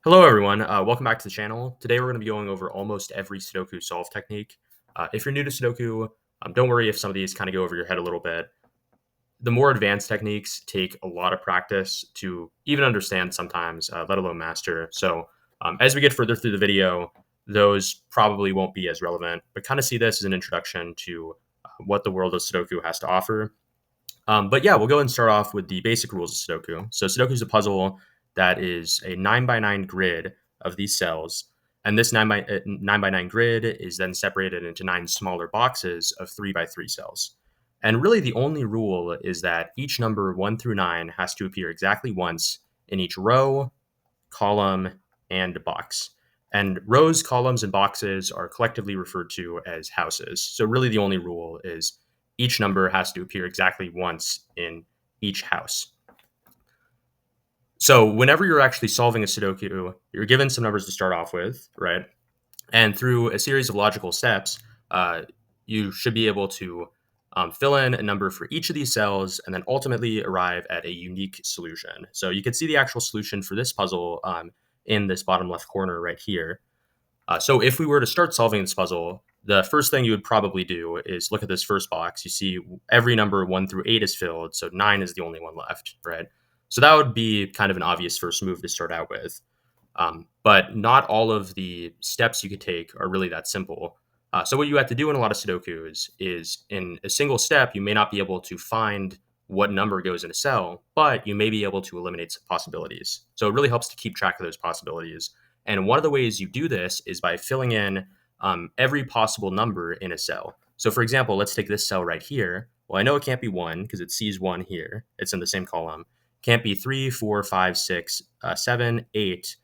Hello, everyone. Welcome back to the channel. Today, we're going to be going over almost every Sudoku solve technique. If you're new to Sudoku, don't worry if some of these kind of go over your head a little bit. The more advanced techniques take a lot of practice to even understand sometimes, let alone master. So, as we get further through the video, those probably won't be as relevant, but kind of see this as an introduction to what the world of Sudoku has to offer. But yeah, we'll go and start off with the basic rules of Sudoku. So Sudoku is a puzzle that is a 9 by 9 grid of these cells. And this 9 by 9 grid is then separated into 9 smaller boxes of 3 by 3 cells. And really, the only rule is that each number 1 through 9 has to appear exactly once in each row, column, and box. And rows, columns, and boxes are collectively referred to as houses. So, really, the only rule is each number has to appear exactly once in each house. So, whenever you're actually solving a Sudoku, you're given some numbers to start off with, right? And through a series of logical steps, you should be able to fill in a number for each of these cells and then ultimately arrive at a unique solution. So you can see the actual solution for this puzzle in this bottom left corner right here. So if we were to start solving this puzzle, the first thing you would probably do is look at this first box. You see every number 1 through 8 is filled, so 9 is the only one left, right? So that would be kind of an obvious first move to start out with. But not all of the steps you could take are really that simple. So what you have to do in a lot of Sudokus is in a single step, you may not be able to find what number goes in a cell, but you may be able to eliminate some possibilities. So it really helps to keep track of those possibilities. And one of the ways you do this is by filling in every possible number in a cell. So for example, let's take this cell right here. Well, I know it can't be 1 because it sees 1 here. It's in the same column. Can't be 3, 4, 5, 6, 7, 8.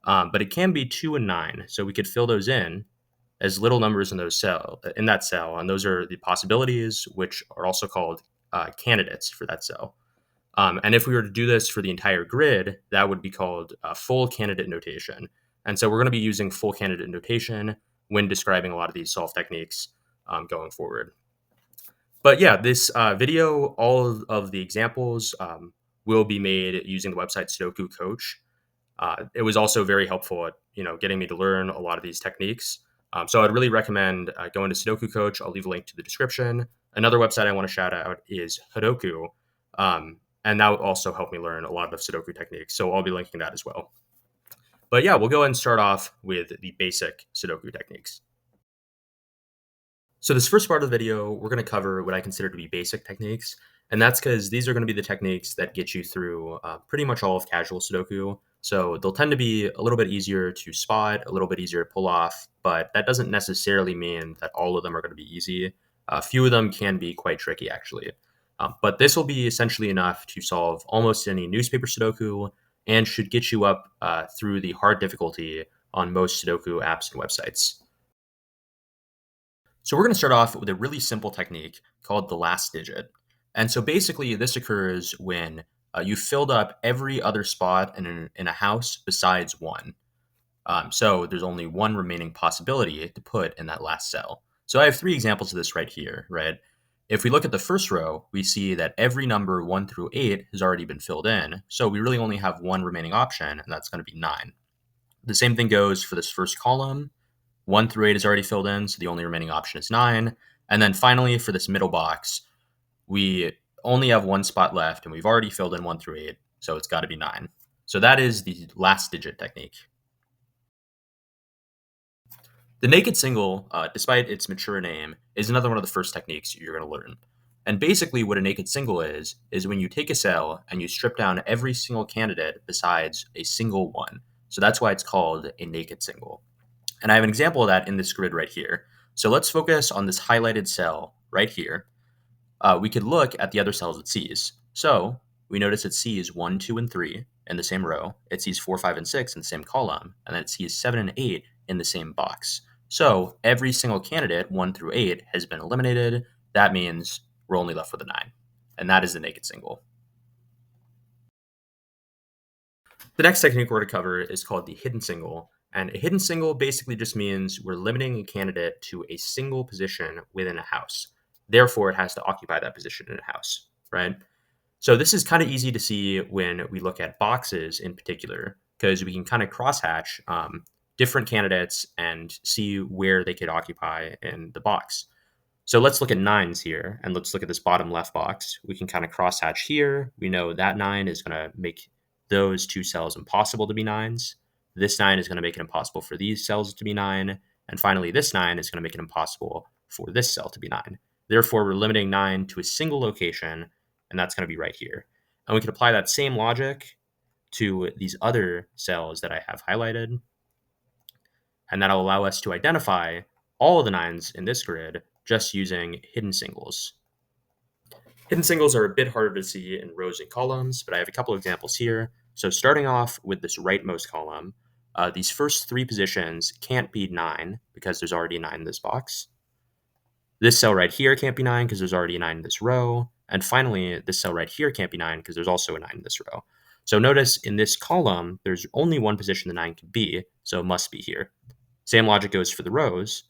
But it can be 2 and 9. So we could fill those in as little numbers in that cell, and those are the possibilities, which are also called candidates for that cell. And if we were to do this for the entire grid, that would be called full candidate notation. And so we're going to be using full candidate notation when describing a lot of these solve techniques going forward. But yeah, this video, all of the examples will be made using the website Sudoku Coach. It was also very helpful at getting me to learn a lot of these techniques. So I'd really recommend going to Sudoku Coach. I'll leave a link to the description. Another website I want to shout out is Sudoku, and that would also help me learn a lot of Sudoku techniques. So I'll be linking that as well. But yeah, we'll go ahead and start off with the basic Sudoku techniques. So this first part of the video, we're going to cover what I consider to be basic techniques. And that's because these are going to be the techniques that get you through pretty much all of casual Sudoku. So they'll tend to be a little bit easier to spot, a little bit easier to pull off, but that doesn't necessarily mean that all of them are going to be easy. A few of them can be quite tricky, actually. But this will be essentially enough to solve almost any newspaper Sudoku and should get you up through the hard difficulty on most Sudoku apps and websites. So we're going to start off with a really simple technique called the last digit. And so basically, this occurs when you filled up every other spot in a house besides one. So there's only one remaining possibility to put in that last cell. So I have 3 examples of this right here, right? If we look at the first row, we see that every number 1 through 8 has already been filled in. So we really only have one remaining option, and that's going to be 9. The same thing goes for this first column. 1 through 8 is already filled in, so the only remaining option is 9. And then finally, for this middle box, we only have one spot left, and we've already filled in 1 through 8, so it's got to be 9. So that is the last digit technique. The naked single, despite its mature name, is another one of the first techniques you're going to learn. And basically, what a naked single is when you take a cell and you strip down every single candidate besides a single one. So that's why it's called a naked single. And I have an example of that in this grid right here. So let's focus on this highlighted cell right here. We could look at the other cells it sees. So we notice it sees 1, 2, and 3 in the same row. It sees 4, 5, and 6 in the same column. And then it sees 7 and 8 in the same box. So every single candidate, 1 through 8, has been eliminated. That means we're only left with a 9. And that is the naked single. The next technique we're going to cover is called the hidden single. And a hidden single basically just means we're limiting a candidate to a single position within a house. Therefore, it has to occupy that position in a house, right? So this is kind of easy to see when we look at boxes in particular. because we can kind of crosshatch different candidates and see where they could occupy in the box. So let's look at nines here, and let's look at this bottom left box. We can kind of crosshatch here. We know that 9 is going to make those two cells impossible to be 9s. This 9 is going to make it impossible for these cells to be 9. And finally, this 9 is going to make it impossible for this cell to be 9. Therefore, we're limiting 9 to a single location, and that's going to be right here. And we can apply that same logic to these other cells that I have highlighted, and that'll allow us to identify all of the 9s in this grid just using hidden singles. Hidden singles are a bit harder to see in rows and columns, but I have a couple examples here. So starting off with this rightmost column, these first 3 positions can't be 9 because there's already a 9 in this box. This cell right here can't be 9 because there's already a 9 in this row. And finally, this cell right here can't be 9 because there's also a 9 in this row. So notice in this column, there's only one position the 9 can be, so it must be here. Same logic goes for the rows.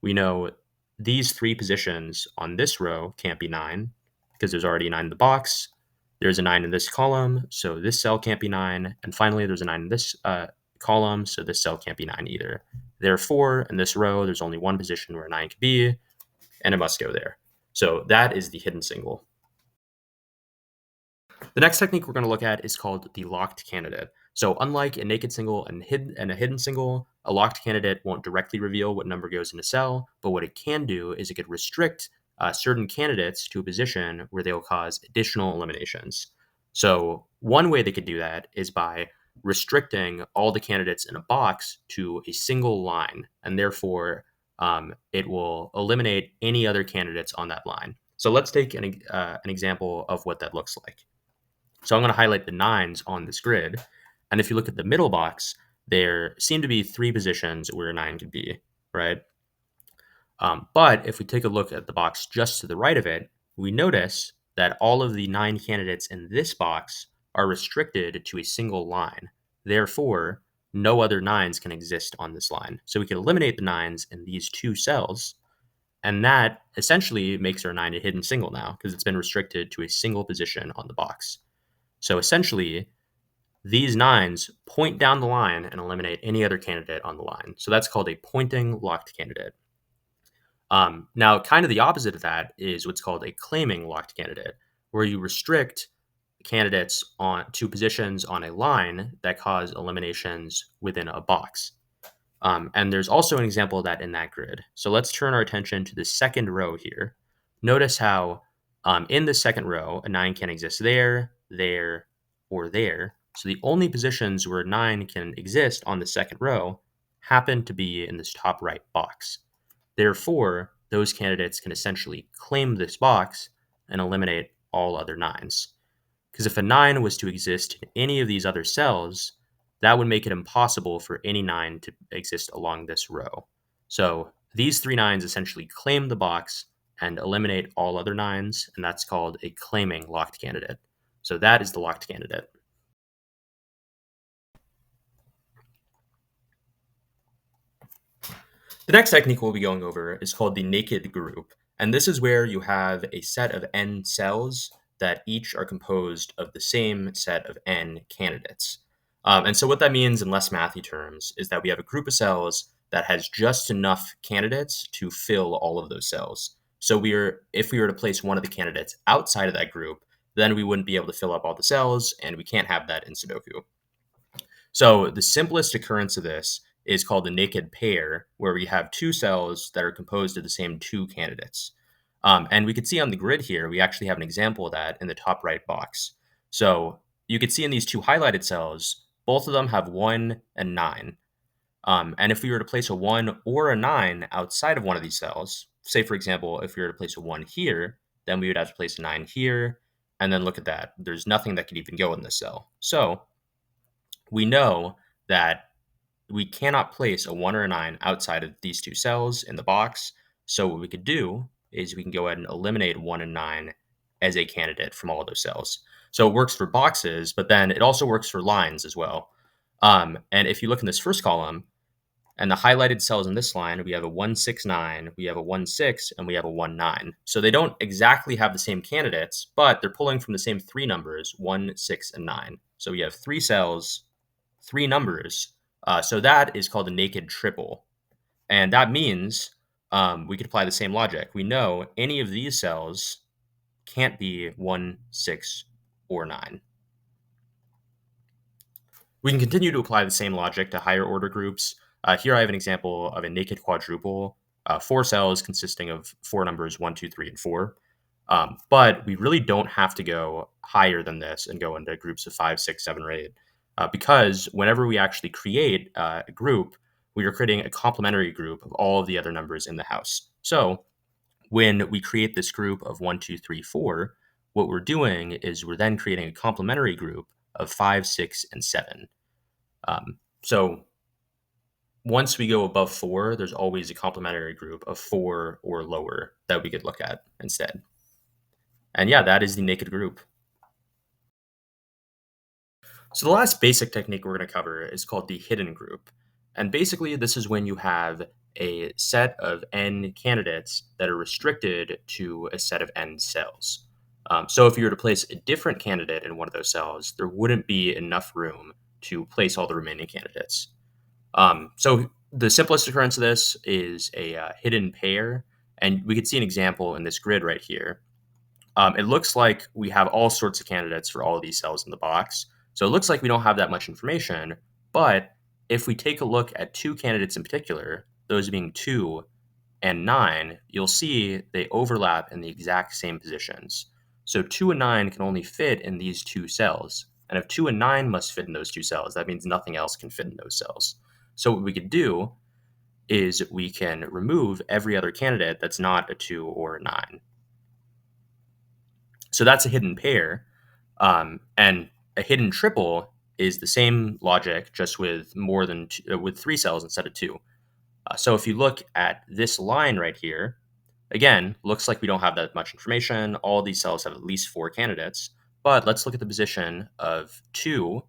We know these 3 positions on this row can't be 9 because there's already a 9 in the box. There's a 9 in this column, so this cell can't be 9. And finally, there's a 9 in this column, so this cell can't be 9 either. Therefore, in this row, there's only one position where a 9 can be, and it must go there. So that is the hidden single. The next technique we're going to look at is called the locked candidate. So unlike a naked single and a hidden single, a locked candidate won't directly reveal what number goes in a cell, but what it can do is it could restrict certain candidates to a position where they will cause additional eliminations. So one way they could do that is by restricting all the candidates in a box to a single line, and therefore it will eliminate any other candidates on that line. So let's take an example of what that looks like. So I'm going to highlight the 9s on this grid. And if you look at the middle box, there seem to be 3 positions where a 9 could be, right? But if we take a look at the box just to the right of it, we notice that all of the 9 candidates in this box are restricted to a single line. Therefore, no other 9s can exist on this line. So we can eliminate the 9s in these 2 cells, and that essentially makes our 9 a hidden single now because it's been restricted to a single position on the box. So essentially, these 9s point down the line and eliminate any other candidate on the line. So that's called a pointing locked candidate. Now, kind of the opposite of that is what's called a claiming locked candidate, where you restrict candidates on to positions on a line that cause eliminations within a box. And there's also an example of that in that grid. So let's turn our attention to the second row here. Notice how in the second row, a 9 can exist there, or there. So the only positions where 9 can exist on the second row happen to be in this top right box. Therefore, those candidates can essentially claim this box and eliminate all other 9s. Because if a 9 was to exist in any of these other cells, that would make it impossible for any 9 to exist along this row. So these 3 9s essentially claim the box and eliminate all other 9s, and that's called a claiming locked candidate. So that is the locked candidate. The next technique we'll be going over is called the naked group. And this is where you have a set of n cells that each are composed of the same set of n candidates. And so what that means in less mathy terms is that we have a group of cells that has just enough candidates to fill all of those cells. So if we were to place one of the candidates outside of that group, then we wouldn't be able to fill up all the cells, and we can't have that in Sudoku. So the simplest occurrence of this is called a naked pair, where we have 2 cells that are composed of the same 2 candidates. And we can see on the grid here, we actually have an example of that in the top right box. So you can see in these 2 highlighted cells, both of them have 1 and 9. And if we were to place a 1 or a 9 outside of one of these cells, say, for example, if we were to place a 1 here, then we would have to place a 9 here. And then look at that. There's nothing that could even go in this cell. So we know that we cannot place a 1 or a 9 outside of these 2 cells in the box. So what we could do is we can go ahead and eliminate 1 and 9 as a candidate from all of those cells. So it works for boxes, but then it also works for lines as well. And if you look in this first column, and the highlighted cells in this line, we have a 1, 6, 9, we have a 1, 6, and we have a 1, 9. So they don't exactly have the same candidates, but they're pulling from the same 3 numbers, 1, 6, and 9. So we have 3 cells, three numbers. So that is called a naked triple. And that means we could apply the same logic. We know any of these cells can't be 1, 6, or 9. We can continue to apply the same logic to higher order groups. Here I have an example of a naked quadruple, four cells consisting of four numbers 1, 2, 3, and 4. But we really don't have to go higher than this and go into groups of 5, 6, 7, or 8. Because whenever we actually create a group, we are creating a complementary group of all of the other numbers in the house. So when we create this group of 1, 2, 3, 4, what we're doing is we're then creating a complementary group of 5, 6, and 7. So once we go above 4, there's always a complementary group of 4 or lower that we could look at instead. And yeah, that is the naked group. So the last basic technique we're going to cover is called the hidden group. And basically, this is when you have a set of n candidates that are restricted to a set of n cells. So if you were to place a different candidate in one of those cells, there wouldn't be enough room to place all the remaining candidates. So the simplest occurrence of this is a hidden pair. And we could see an example in this grid right here. It looks like we have all sorts of candidates for all of these cells in the box. So it looks like we don't have that much information. But if we take a look at two candidates in particular, those being 2 and 9, you'll see they overlap in the exact same positions. So 2 and 9 can only fit in these two cells. And if 2 and 9 must fit in those two cells, that means nothing else can fit in those cells. So what we could do is we can remove every other candidate that's not a 2 or a 9. So that's a hidden pair. And a hidden triple is the same logic, just with more than with 3 cells instead of 2. So if you look at this line right here, again, looks like we don't have that much information. All these cells have at least 4 candidates. But let's look at the position of 2,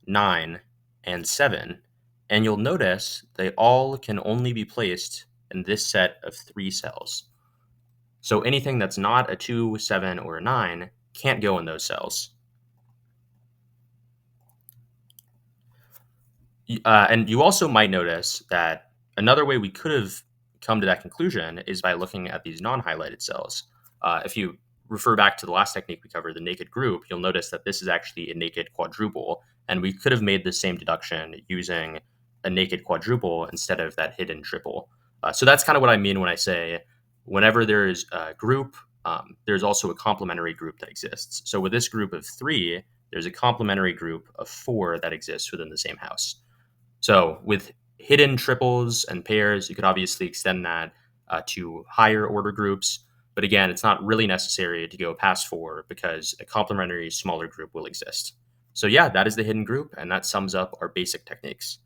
9, and 7. And you'll notice they all can only be placed in this set of 3 cells. So anything that's not a 2, 7, or a 9 can't go in those cells. And you also might notice that another way we could have come to that conclusion is by looking at these non-highlighted cells. If you refer back to the last technique we covered, the naked group, you'll notice that this is actually a naked quadruple, and we could have made the same deduction using a naked quadruple instead of that hidden triple. So that's kind of what I mean when I say whenever there's a group, there's also a complementary group that exists. So with this group of 3, there's a complementary group of 4 that exists within the same house. So with hidden triples and pairs, you could obviously extend that to higher order groups. But again, it's not really necessary to go past 4 because a complementary smaller group will exist. So yeah, that is the hidden group, and that sums up our basic techniques.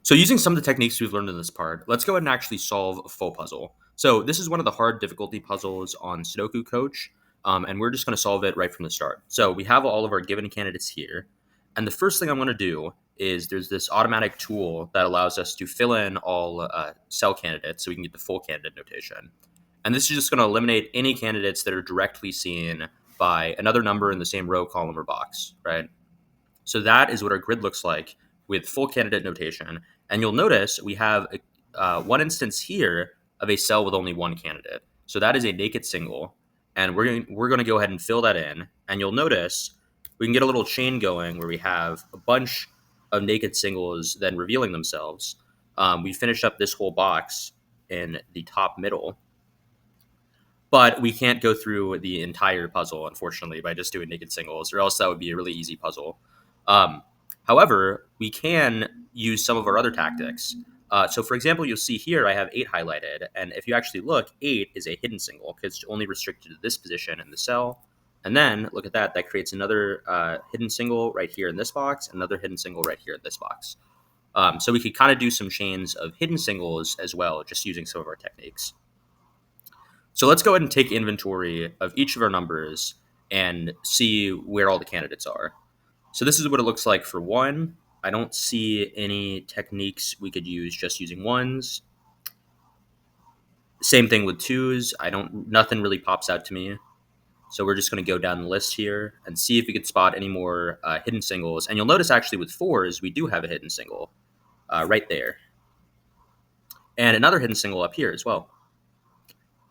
So using some of the techniques we've learned in this part, let's go ahead and actually solve a full puzzle. So this is one of the hard difficulty puzzles on Sudoku Coach, and we're just going to solve it right from the start. So we have all of our given candidates here, and the first thing I'm going to do is there's this automatic tool that allows us to fill in all cell candidates so we can get the full candidate notation. And this is just going to eliminate any candidates that are directly seen by another number in the same row, column, or box, right? So that is what our grid looks like with full candidate notation. And you'll notice we have one instance here of a cell with only one candidate. So that is a naked single. And we're going to go ahead and fill that in. And you'll notice we can get a little chain going where we have a bunch of naked singles then revealing themselves. We finished up this whole box in the top middle. But we can't go through the entire puzzle, unfortunately, by just doing naked singles, or else that would be a really easy puzzle. Um, However, we can use some of our other tactics. So, for example, you'll see here I have 8 highlighted. And if you actually look, 8 is a hidden single because it's only restricted to this position in the cell. And then look at that. That creates another hidden single right here in this box, another hidden single right here in this box. So we could kind of do some chains of hidden singles as well, just using some of our techniques. So let's go ahead and take inventory of each of our numbers and see where all the candidates are. So this is what it looks like for 1. I don't see any techniques we could use just using 1s. Same thing with 2s. Nothing really pops out to me. So we're just going to go down the list here and see if we can spot any more hidden singles. And you'll notice actually with fours, we do have a hidden single right there. And another hidden single up here as well.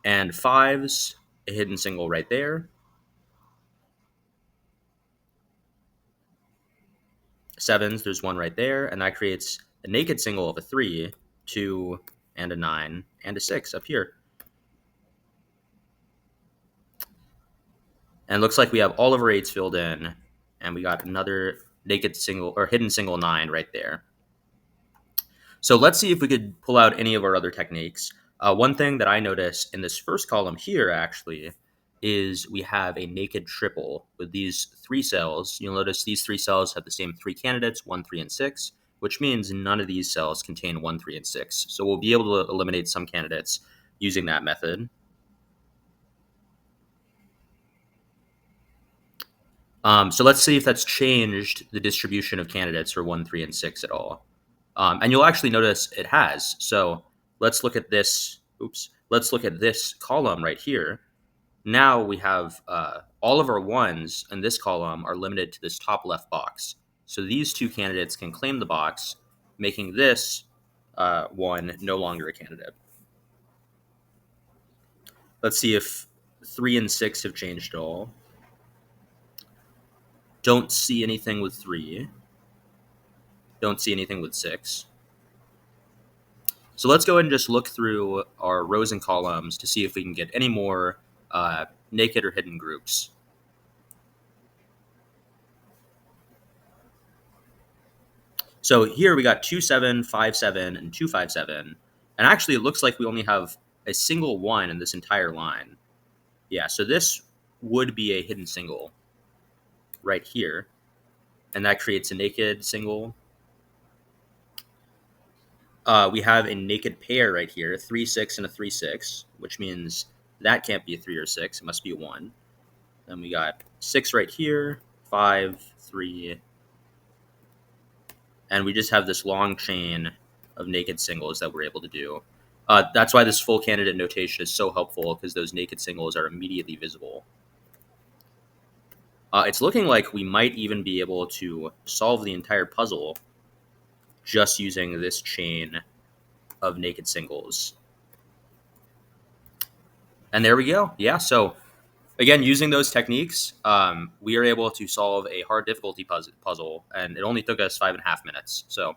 And fives, a hidden single right there. Sevens, there's one right there. And that creates a naked single of a 3, 2, and a 9, and a 6 up here. And it looks like we have all of our 8s filled in. And we got another naked single or hidden single 9 right there. So let's see if we could pull out any of our other techniques. One thing that I noticed in this first column here actually is we have a naked triple with these 3 cells. You'll notice these 3 cells have the same 3 candidates, 1, 3, and 6, which means none of these cells contain 1, 3, and 6. So we'll be able to eliminate some candidates using that method. So let's see if that's changed the distribution of candidates for 1, 3, and 6 at all. And you'll actually notice it has. So let's look at this. Oops. Let's look at this column right here. Now we have all of our 1s in this column are limited to this top left box. So these 2 candidates can claim the box, making this 1 no longer a candidate. Let's see if 3 and 6 have changed at all. Don't see anything with 3. Don't see anything with 6. So let's go ahead and just look through our rows and columns to see if we can get any more naked or hidden groups. So here we got 2, 7, 5, 7, and 2, 5, 7. And actually it looks like we only have a single 1 in this entire line. Yeah, so this would be a hidden single right here. And that creates a naked single. We have a naked pair right here, 3, 6, and a 3, 6, which means that can't be a 3 or 6. It must be a 1. Then we got 6 right here, 5, 3, and we just have this long chain of naked singles that we're able to do. That's why this full candidate notation is so helpful, because those naked singles are immediately visible. It's looking like we might even be able to solve the entire puzzle just using this chain of naked singles. And there we go. Yeah, so again, using those techniques, we are able to solve a hard difficulty puzzle, and it only took us 5.5 minutes. So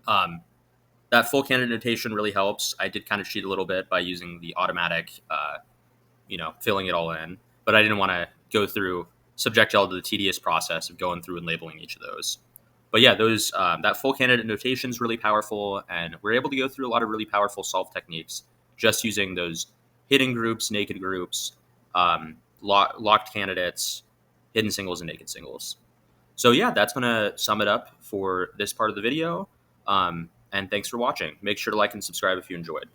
that full candidate notation really helps. I did kind of cheat a little bit by using the automatic, filling it all in, but I didn't want to go through, subject y'all to the tedious process of going through and labeling each of those. But yeah, those that full candidate notation is really powerful, and we're able to go through a lot of really powerful solve techniques just using those hidden groups, naked groups, locked candidates, hidden singles, and naked singles. So yeah, that's going to sum it up for this part of the video. And thanks for watching. Make sure to like and subscribe if you enjoyed.